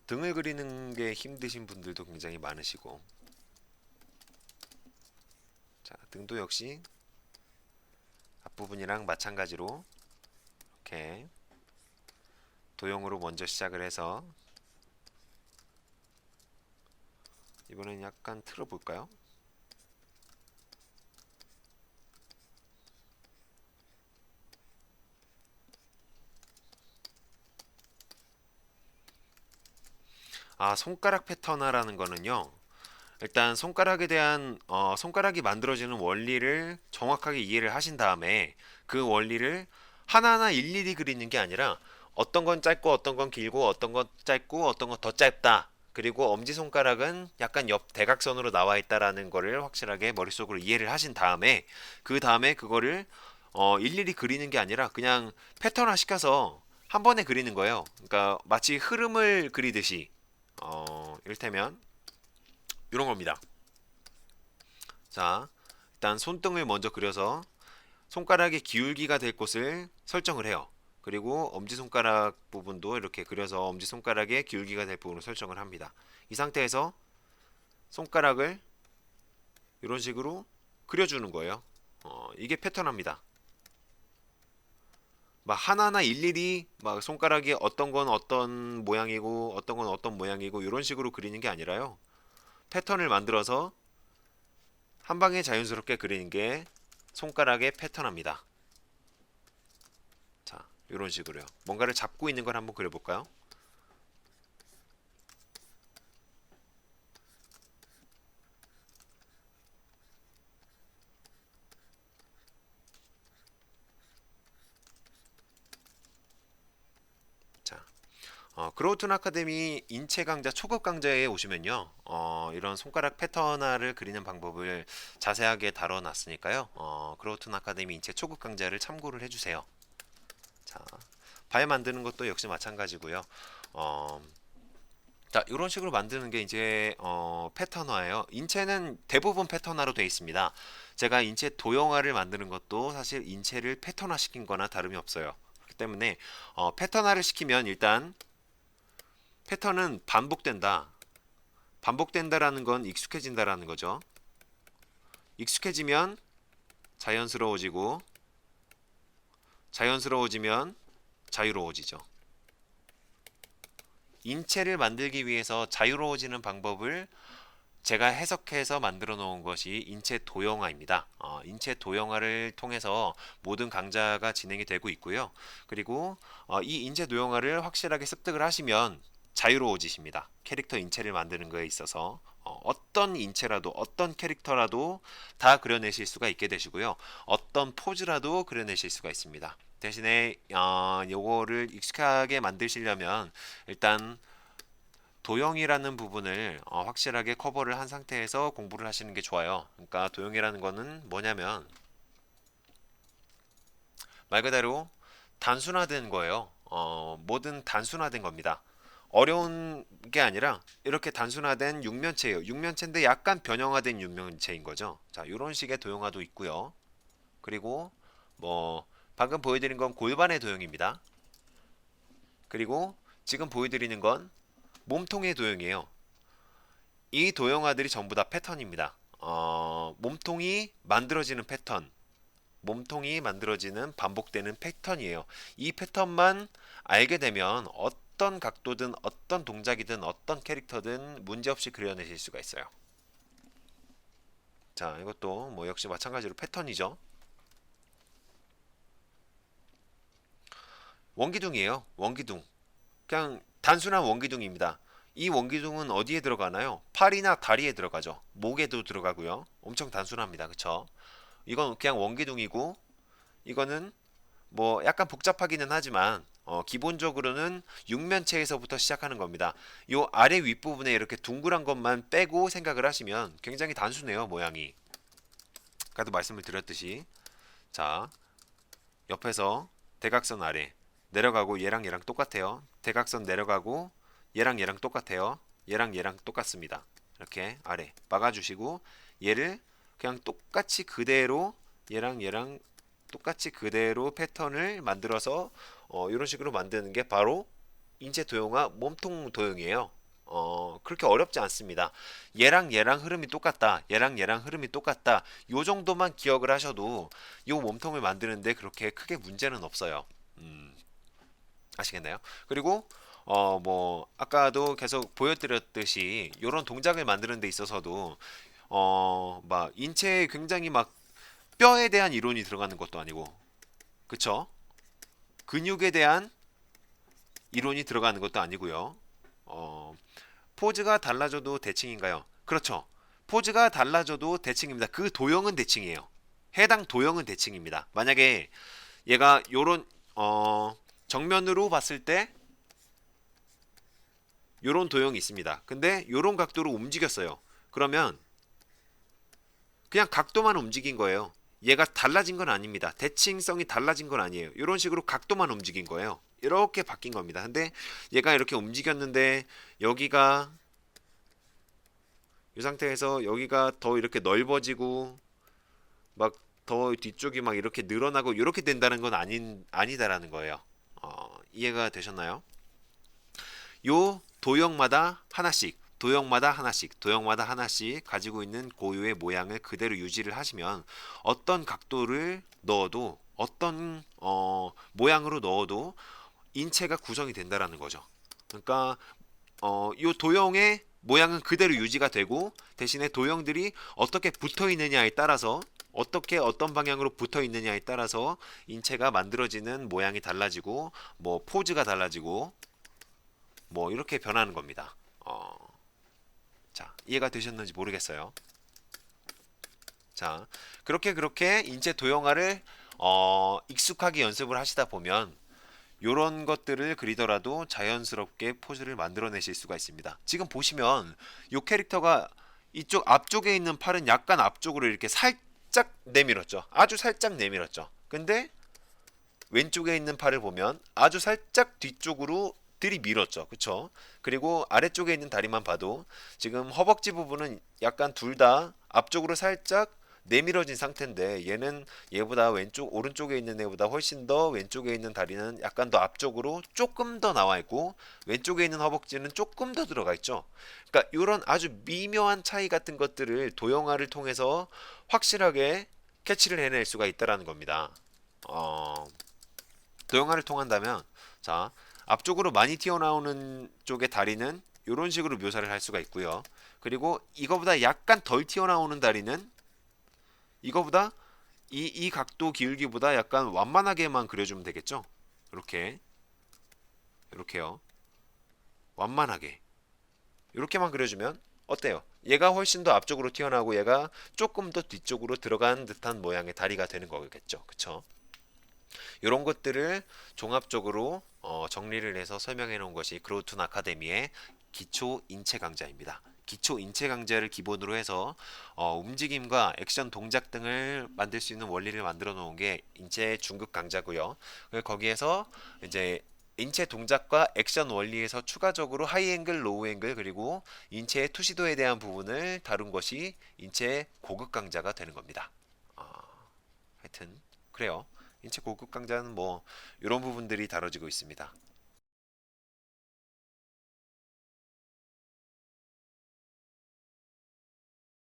등을 그리는 게 힘드신 분들도 굉장히 많으시고, 자, 등도 역시 앞부분이랑 마찬가지로 이렇게 도형으로 먼저 시작을 해서 이번엔 약간 틀어볼까요? 손가락 패턴화라는 거는요. 일단 손가락에 대한 손가락이 만들어지는 원리를 정확하게 이해를 하신 다음에 그 원리를 하나하나 일일이 그리는 게 아니라 어떤 건 짧고 어떤 건 길고 어떤 건 짧고 어떤 건 더 짧다. 그리고 엄지손가락은 약간 옆 대각선으로 나와 있다라는 거를 확실하게 머릿속으로 이해를 하신 다음에 그 다음에 그거를 일일이 그리는 게 아니라 그냥 패턴화 시켜서 한 번에 그리는 거예요. 그러니까 마치 흐름을 그리듯이 이를테면 이런 겁니다. 자, 일단 손등을 먼저 그려서 손가락의 기울기가 될 곳을 설정을 해요. 그리고 엄지손가락 부분도 이렇게 그려서 엄지손가락의 기울기가 될 부분을 설정을 합니다. 이 상태에서 손가락을 이런 식으로 그려주는 거예요. 이게 패턴화입니다. 막 하나하나 일일이 막 손가락이 어떤 건 어떤 모양이고 어떤 건 어떤 모양이고 이런 식으로 그리는 게 아니라요. 패턴을 만들어서 한 방에 자연스럽게 그리는 게 손가락의 패턴화입니다. 자, 이런 식으로요. 뭔가를 잡고 있는 걸 한번 그려볼까요? 자, 그로우툰 아카데미 인체 강좌 초급 강좌에 오시면요, 이런 손가락 패턴화를 그리는 방법을 자세하게 다뤄놨으니까요, 그로우툰 아카데미 인체 초급 강좌를 참고를 해주세요. 자, 발 만드는 것도 역시 마찬가지고요. 어, 자, 이런 식으로 만드는 게 이제 패턴화예요. 인체는 대부분 패턴화로 되어 있습니다. 제가 인체 도형화를 만드는 것도 사실 인체를 패턴화 시킨 거나 다름이 없어요. 그렇기 때문에 패턴화를 시키면 일단 패턴은 반복된다. 반복된다라는 건 익숙해진다라는 거죠. 익숙해지면 자연스러워지고 자연스러워지면 자유로워지죠. 인체를 만들기 위해서 자유로워지는 방법을 제가 해석해서 만들어 놓은 것이 인체 도형화입니다. 인체 도형화를 통해서 모든 강좌가 진행이 되고 있고요. 그리고 이 인체 도형화를 확실하게 습득을 하시면 자유로워지십니다. 캐릭터 인체를 만드는 거에 있어서 어떤 인체라도 어떤 캐릭터라도 다 그려내실 수가 있게 되시고요. 어떤 포즈라도 그려내실 수가 있습니다. 대신에 요거를 익숙하게 만드시려면 일단 도형이라는 부분을 확실하게 커버를 한 상태에서 공부를 하시는 게 좋아요. 그러니까 도형이라는 거는 뭐냐면 말 그대로 단순화된 거예요. 뭐든 단순화된 겁니다. 어려운 게 아니라 이렇게 단순화된 육면체예요. 육면체인데 약간 변형화된 육면체인 거죠. 자, 이런 식의 도형화도 있고요. 그리고 뭐 방금 보여드린 건 골반의 도형입니다. 그리고 지금 보여드리는 건 몸통의 도형이에요. 이 도형화들이 전부 다 패턴입니다. 몸통이 만들어지는 패턴, 몸통이 만들어지는 반복되는 패턴이에요. 이 패턴만 알게 되면 어떤 각도든 어떤 동작이든 어떤 캐릭터든 문제없이 그려내실 수가 있어요. 자, 이것도 뭐 역시 마찬가지로 패턴이죠. 원기둥이에요. 원기둥. 그냥 단순한 원기둥입니다. 이 원기둥은 어디에 들어가나요? 팔이나 다리에 들어가죠. 목에도 들어가고요. 엄청 단순합니다. 그쵸? 이건 그냥 원기둥이고 이거는 뭐 약간 복잡하기는 하지만 기본적으로는 육면체에서부터 시작하는 겁니다. 요 아래 윗부분에 이렇게 둥그란 것만 빼고 생각을 하시면 굉장히 단순해요. 모양이. 아까도 말씀을 드렸듯이 자, 옆에서 대각선 아래 내려가고 얘랑 똑같아요. 대각선 내려가고 얘랑 똑같아요. 얘랑 똑같습니다. 이렇게 아래 막아주시고 얘를 그냥 똑같이 그대로 얘랑 똑같이 그대로 패턴을 만들어서 이런 식으로 만드는 게 바로 인체 도형화 몸통 도형이에요. 그렇게 어렵지 않습니다. 얘랑 흐름이 똑같다. 얘랑 흐름이 똑같다. 요 정도만 기억을 하셔도 요 몸통을 만드는데 그렇게 크게 문제는 없어요. 음, 아시겠나요? 그리고 뭐 아까도 계속 보여드렸듯이 요런 동작을 만드는 데 있어서도 막 인체에 굉장히 막 뼈에 대한 이론이 들어가는 것도 아니고 그쵸? 근육에 대한 이론이 들어가는 것도 아니고요. 어, 포즈가 달라져도 대칭인가요? 그렇죠. 포즈가 달라져도 대칭입니다. 그 도형은 대칭이에요. 해당 도형은 대칭입니다. 만약에 얘가 요런 정면으로 봤을 때 요런 도형이 있습니다. 근데 요런 각도로 움직였어요. 그러면 그냥 각도만 움직인 거예요. 얘가 달라진 건 아닙니다. 대칭성이 달라진 건 아니에요. 이런 식으로 각도만 움직인 거예요. 이렇게 바뀐 겁니다. 근데 얘가 이렇게 움직였는데 여기가 이 상태에서 여기가 더 이렇게 넓어지고 막 더 뒤쪽이 막 이렇게 늘어나고 이렇게 된다는 건 아니다라는 거예요. 이해가 되셨나요? 요 도형마다 하나씩 가지고 있는 고유의 모양을 그대로 유지를 하시면 어떤 각도를 넣어도 어떤 모양으로 넣어도 인체가 구성이 된다라는 거죠. 그러니까 요 도형의 모양은 그대로 유지가 되고 대신에 도형들이 어떻게 붙어 있느냐에 따라서 어떻게 어떤 방향으로 붙어 있느냐에 따라서 인체가 만들어지는 모양이 달라지고 뭐 포즈가 달라지고 뭐 이렇게 변하는 겁니다. 자, 이해가 되셨는지 모르겠어요. 자, 그렇게 인체 도형화를 익숙하게 연습을 하시다 보면 요런 것들을 그리더라도 자연스럽게 포즈를 만들어내실 수가 있습니다. 지금 보시면 요 캐릭터가 이쪽 앞쪽에 있는 팔은 약간 앞쪽으로 이렇게 살짝 내밀었죠. 아주 살짝 내밀었죠. 근데 왼쪽에 있는 팔을 보면 아주 살짝 뒤쪽으로 들이밀었죠. 그쵸? 그리고 아래쪽에 있는 다리만 봐도 지금 허벅지 부분은 약간 둘 다 앞쪽으로 살짝 내밀어진 상태인데 얘는 얘보다 왼쪽 오른쪽에 있는 애보다 훨씬 더 왼쪽에 있는 다리는 약간 더 앞쪽으로 조금 더 나와 있고 왼쪽에 있는 허벅지는 조금 더 들어가 있죠. 그러니까 이런 아주 미묘한 차이 같은 것들을 도형화를 통해서 확실하게 캐치를 해낼 수가 있다라는 겁니다. 어, 도형화를 통한다면 자 앞쪽으로 많이 튀어나오는 쪽의 다리는 이런 식으로 묘사를 할 수가 있고요. 그리고 이거보다 약간 덜 튀어나오는 다리는 이거보다 이 각도 기울기보다 약간 완만하게만 그려주면 되겠죠. 이렇게 이렇게요. 완만하게 이렇게만 그려주면 어때요? 얘가 훨씬 더 앞쪽으로 튀어나오고 얘가 조금 더 뒤쪽으로 들어간 듯한 모양의 다리가 되는 거겠죠. 그쵸? 이런 것들을 종합적으로 정리를 해서 설명해 놓은 것이 그로우툰 아카데미의 기초 인체 강좌입니다. 기초 인체 강좌를 기본으로 해서 움직임과 액션 동작 등을 만들 수 있는 원리를 만들어 놓은 게 인체 중급 강좌고요. 거기에서 이제 인체 동작과 액션 원리에서 추가적으로 하이앵글, 로우앵글 그리고 인체의 투시도에 대한 부분을 다룬 것이 인체 고급 강좌가 되는 겁니다. 하여튼 그래요. 인체 고급 강좌는 뭐 이런 부분들이 다뤄지고 있습니다.